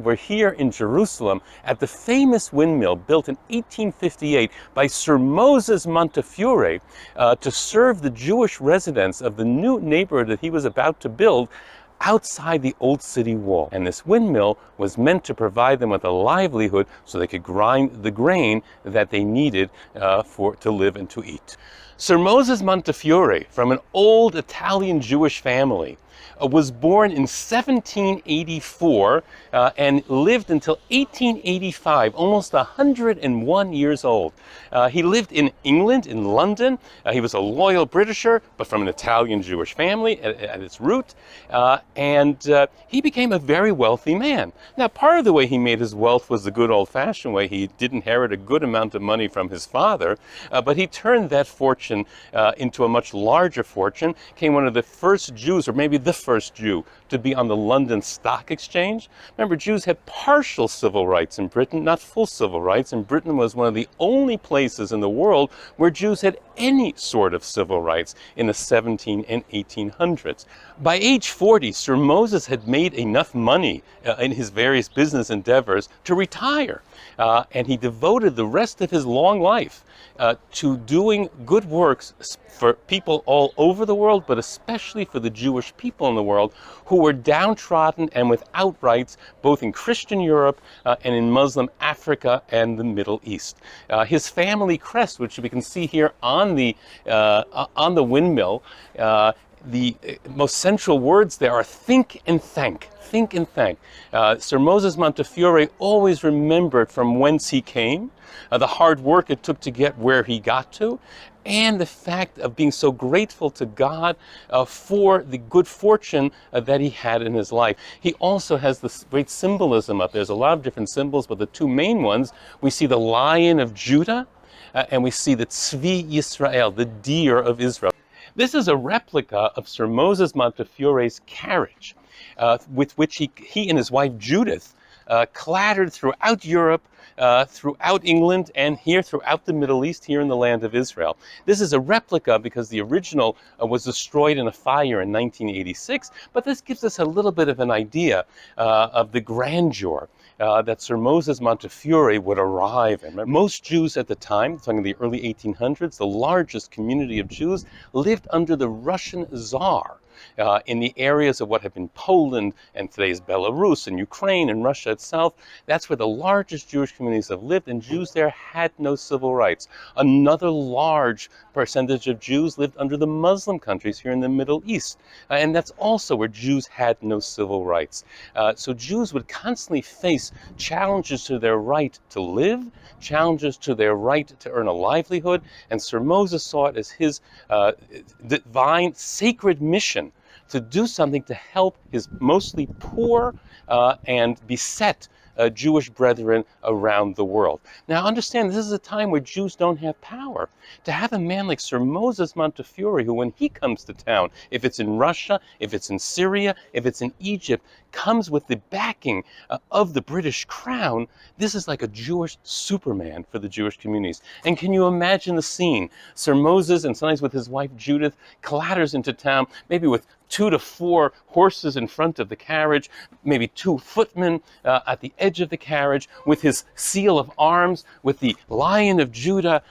We're here in Jerusalem at the famous windmill built in 1858 by Sir Moses Montefiore to serve the Jewish residents of the new neighborhood that he was about to build outside the old city wall. And this windmill was meant to provide them with a livelihood so they could grind the grain that they needed to live and to eat. Sir Moses Montefiore, from an old Italian Jewish family, was born in 1784 and lived until 1885, almost 101 years old. He lived in England, in London. He was a loyal Britisher, but from an Italian Jewish family at its root. And he became a very wealthy man. Now, part of the way he made his wealth was the good old-fashioned way. He did inherit a good amount of money from his father, but he turned that fortune into a much larger fortune, became one of the first Jews, or maybe the first Jew, to be on the London Stock Exchange. Remember, Jews had partial civil rights in Britain, not full civil rights, and Britain was one of the only places in the world where Jews had any sort of civil rights in the 1700s and 1800s. By age 40, Sir Moses had made enough money in his various business endeavors to retire, and he devoted the rest of his long life to doing good works for people all over the world, but especially for the Jewish people in the world who were downtrodden and without rights, both in Christian Europe and in Muslim Africa and the Middle East. His family crest, which we can see here on the windmill, the most central words there are think and thank. Think and thank. Sir Moses Montefiore always remembered from whence he came, the hard work it took to get where he got to, and the fact of being so grateful to God for the good fortune that he had in his life. He also has this great symbolism up there. There's a lot of different symbols, but the two main ones, we see the Lion of Judah, and we see the Tzvi Yisrael, the deer of Israel. This is a replica of Sir Moses Montefiore's carriage, with which he and his wife Judith clattered throughout Europe, throughout England, and here throughout the Middle East, here in the land of Israel. This is a replica because the original was destroyed in a fire in 1986, but this gives us a little bit of an idea of the grandeur that Sir Moses Montefiore would arrive in. Most Jews at the time, talking the early 1800s, the largest community of Jews, lived under the Russian Tsar. In the areas of what have been Poland and today's Belarus and Ukraine and Russia itself. That's where the largest Jewish communities have lived, and Jews there had no civil rights. Another large percentage of Jews lived under the Muslim countries here in the Middle East, and that's also where Jews had no civil rights. So Jews would constantly face challenges to their right to live, challenges to their right to earn a livelihood, and Sir Moses saw it as his divine, sacred mission to do something to help his mostly poor and beset Jewish brethren around the world. Now understand, this is a time where Jews don't have power. To have a man like Sir Moses Montefiore, who when he comes to town, if it's in Russia, if it's in Syria, if it's in Egypt, comes with the backing of the British crown, this is like a Jewish Superman for the Jewish communities. And can you imagine the scene? Sir Moses, and sometimes with his wife Judith, clatters into town, maybe with 2 to 4 horses in front of the carriage, maybe 2 footmen at the edge of the carriage, with his seal of arms, with the Lion of Judah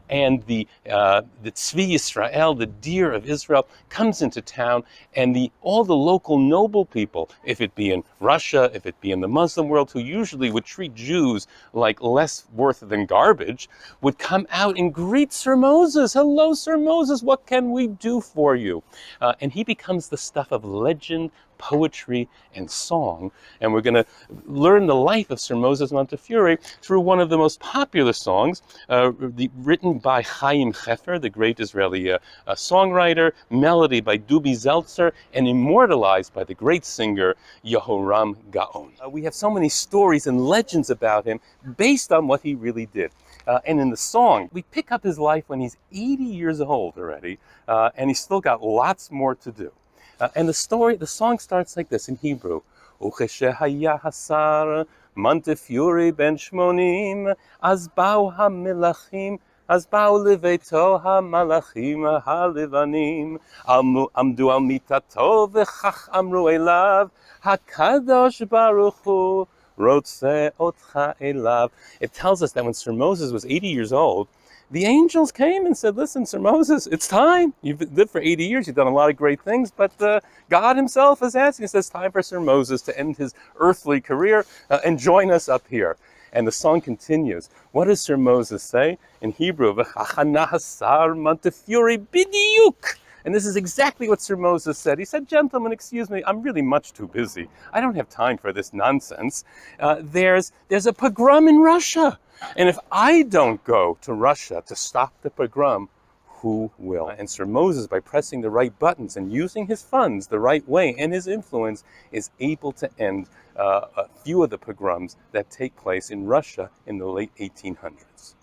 and the Tzvi Yisrael, the deer of Israel, comes into town, and all the local noble people, if it be in Russia, if it be in the Muslim world, who usually would treat Jews like less worth than garbage, would come out and greet Sir Moses. Hello, Sir Moses, what can we do for you? And he becomes the stuff of legend, poetry, and song. And we're going to learn the life of Sir Moses Montefiore through one of the most popular songs, written by Chaim Hefer, the great Israeli songwriter, melody by Dubi Zeltzer, and immortalized by the great singer Yehoram Gaon. We have so many stories and legends about him based on what he really did. And in the song, we pick up his life when he's 80 years old already, and he's still got lots more to do. And the song starts like this in Hebrew. Ukeshehaya hasar Montefiore ben shmonim, az ba'u hamelachim, az ba'u leveito hamalachim halevanim, amdu al mitato v'chach amru elav, hakadosh baruch hu, Rotze otcha elav. It tells us that when Sir Moses was 80 years old, the angels came and said, listen, Sir Moses, it's time. You've lived for 80 years. You've done a lot of great things, but God himself is asking. He says, time for Sir Moses to end his earthly career and join us up here. And the song continues. What does Sir Moses say? In Hebrew, V'chachanahasar Montefiore bidiyuk. And this is exactly what Sir Moses said. He said, gentlemen, excuse me, I'm really much too busy. I don't have time for this nonsense. There's a pogrom in Russia. And if I don't go to Russia to stop the pogrom, who will? And Sir Moses, by pressing the right buttons and using his funds the right way and his influence, is able to end a few of the pogroms that take place in Russia in the late 1800s.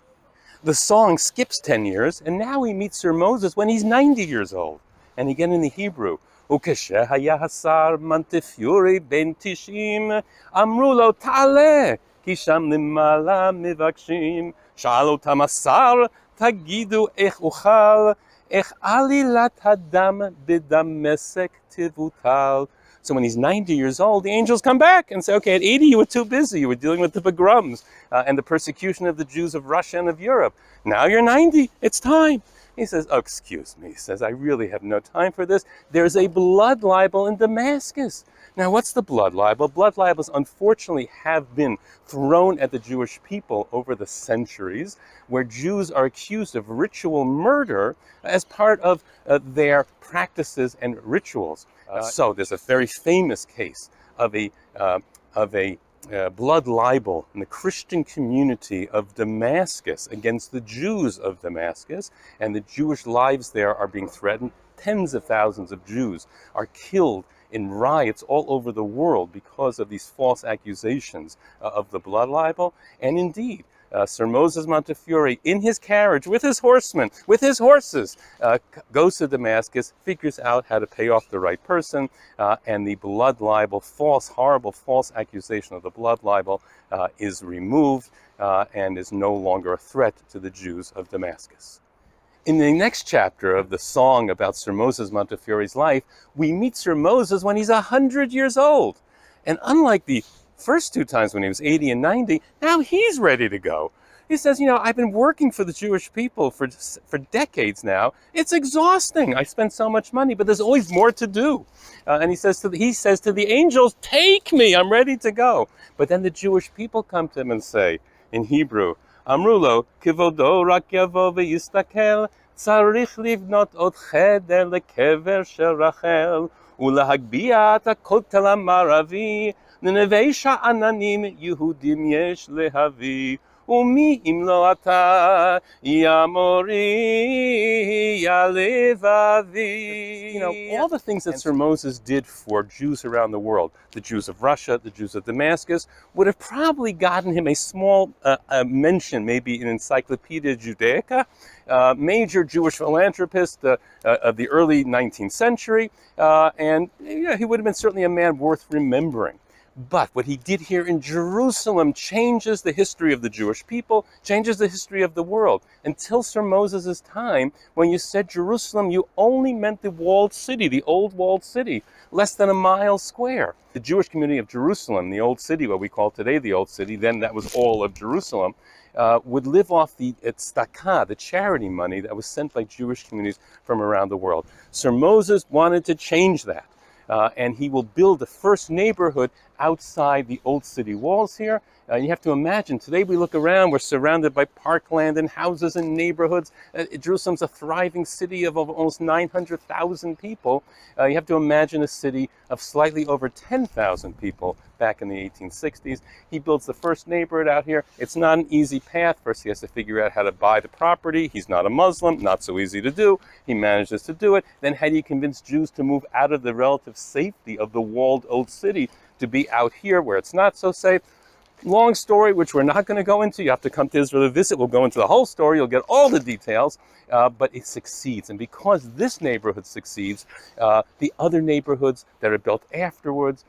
The song skips 10 years, and now we meet Sir Moses when he's 90 years old. And again in the Hebrew, Ukeshet Tour Montefiore ben Tishim, Amru lo ta'aleh, ki sham limala mivakshim, sha'al otam asar, tagidu ech uchal, ech alilat hadam b'damesek tivutal. So when he's 90 years old, the angels come back and say, okay, at 80 you were too busy. You were dealing with the pogroms and the persecution of the Jews of Russia and of Europe. Now you're 90, it's time. He says, oh, excuse me. He says, I really have no time for this. There's a blood libel in Damascus. Now, what's the blood libel? Blood libels, unfortunately, have been thrown at the Jewish people over the centuries, where Jews are accused of ritual murder as part of their practices and rituals. So there's a very famous case of a blood libel in the Christian community of Damascus against the Jews of Damascus, and the Jewish lives there are being threatened. Tens of thousands of Jews are killed in riots all over the world because of these false accusations of the blood libel. And indeed, Sir Moses Montefiore, in his carriage with his horsemen, with his horses, goes to Damascus, figures out how to pay off the right person, and the blood libel, horrible false accusation of the blood libel is removed and is no longer a threat to the Jews of Damascus. In the next chapter of the song about Sir Moses Montefiore's life, we meet Sir Moses when he's 100 years old. And unlike the first two times when he was 80 and 90, now he's ready to go. He says, you know, I've been working for the Jewish people for decades now. It's exhausting. I spend so much money, but there's always more to do. And he says to the angels, take me, I'm ready to go. But then the Jewish people come to him and say, in Hebrew, Amrulo, kivodo rak yavo veyistakel, tzarich livnot od cheder lekever shel Rachel, ulahagbiya et hakotel hamaravi, nenevei Sha'ananim Yehudim yesh lehavi, umi im lo ata yamori yalevavi. You know, all the things that Sir Moses did for Jews around the world, the Jews of Russia, the Jews of Damascus, would have probably gotten him a small mention, maybe in Encyclopedia Judaica, major Jewish philanthropist of the early 19th century, and you know, he would have been certainly a man worth remembering. But what he did here in Jerusalem changes the history of the Jewish people, changes the history of the world. Until Sir Moses' time, when you said Jerusalem, you only meant the walled city, the old walled city, less than a mile square. The Jewish community of Jerusalem, the old city, what we call today the old city, then that was all of Jerusalem, would live off the tzedakah, the charity money that was sent by Jewish communities from around the world. Sir Moses wanted to change that. And he will build the first neighborhood outside the old city walls here. You have to imagine, today we look around, we're surrounded by parkland and houses and neighborhoods. Jerusalem's a thriving city of almost 900,000 people. You have to imagine a city of slightly over 10,000 people back in the 1860s. He builds the first neighborhood out here. It's not an easy path. First he has to figure out how to buy the property. He's not a Muslim, not so easy to do. He manages to do it. Then how do you convince Jews to move out of the relative safety of the walled old city to be out here where it's not so safe? Long story, which we're not going to go into. You have to come to Israel to visit. We'll go into the whole story. You'll get all the details, but it succeeds. And because this neighborhood succeeds, the other neighborhoods that are built afterwards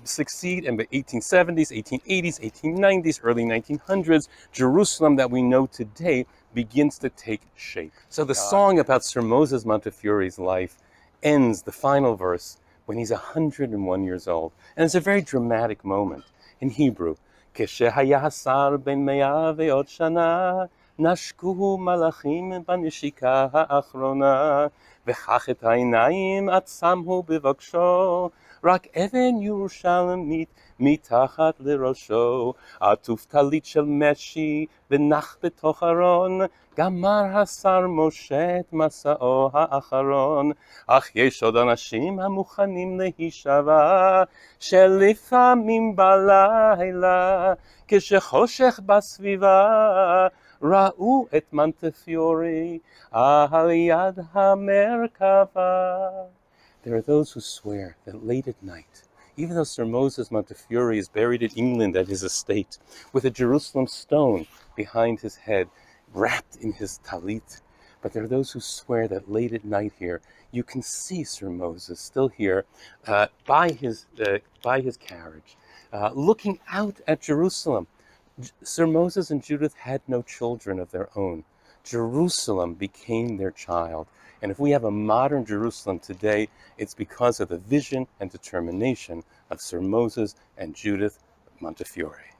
succeed in the 1870s, 1880s, 1890s, early 1900s. Jerusalem that we know today begins to take shape. So the song about Sir Moses Montefiore's life ends, the final verse, when he's 101 years old. And it's a very dramatic moment. In Hebrew, כשהיה השר בן 100 שנה, נשקו מלאכים בנשיקה האחרונה, וכך את העיניים עצמו בבקשו, רק אבן ירושלמית מתחת לראשו, עטוף טלית של משי ונח בתוך ארון, גמר השר משה את מסעו האחרון, אך יש עוד אנשים המוכנים להישבע, שלפעמים בלילה, כשחושך בסביבה, ראו את מונטפיורי על יד המרכבה. There are those who swear that late at night, even though Sir Moses Montefiore is buried in England at his estate, with a Jerusalem stone behind his head, wrapped in his talit, but there are those who swear that late at night here, you can see Sir Moses still here by his carriage, looking out at Jerusalem. Sir Moses and Judith had no children of their own. Jerusalem became their child. And if we have a modern Jerusalem today, it's because of the vision and determination of Sir Moses and Judith Montefiore.